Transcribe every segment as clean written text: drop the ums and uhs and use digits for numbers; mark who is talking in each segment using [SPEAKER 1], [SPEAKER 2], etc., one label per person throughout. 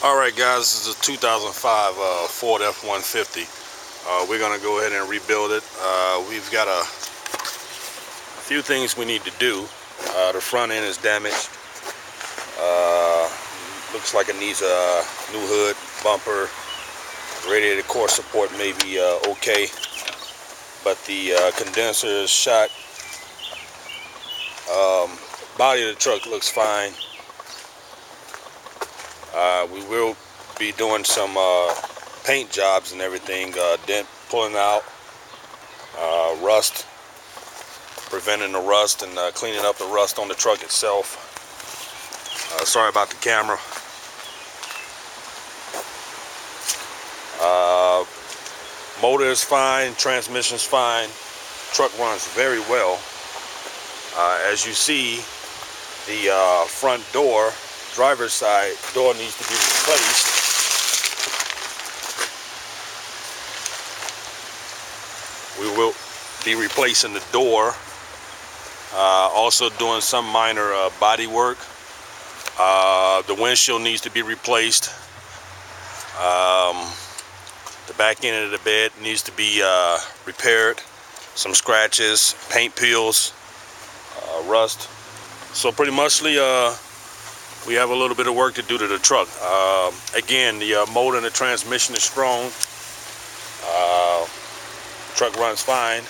[SPEAKER 1] Alright guys, this is a 2005 Ford F-150. We're going to go ahead and rebuild it. We've got a few things we need to do. The front end is damaged. Looks like it needs a new hood, bumper. Radiator core support may be okay, but the condenser is shot. Body of the truck looks fine. We will be doing some paint jobs and everything, dent pulling out, rust, preventing the rust, and cleaning up the rust on the truck itself. Sorry about the camera. Motor is fine, transmission's fine, truck runs very well. As you see, the front door, driver's side door, needs to be replaced. We will be replacing the door, also doing some minor body work. The windshield needs to be replaced. The back end of the bed needs to be repaired. Some scratches, paint peels, rust. So pretty muchly we have a little bit of work to do to the truck. Again, the motor and the transmission is strong. Truck runs fine.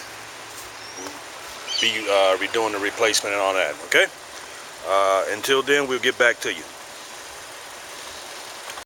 [SPEAKER 1] We'll be redoing the replacement and all that. Okay. Until then, we'll get back to you.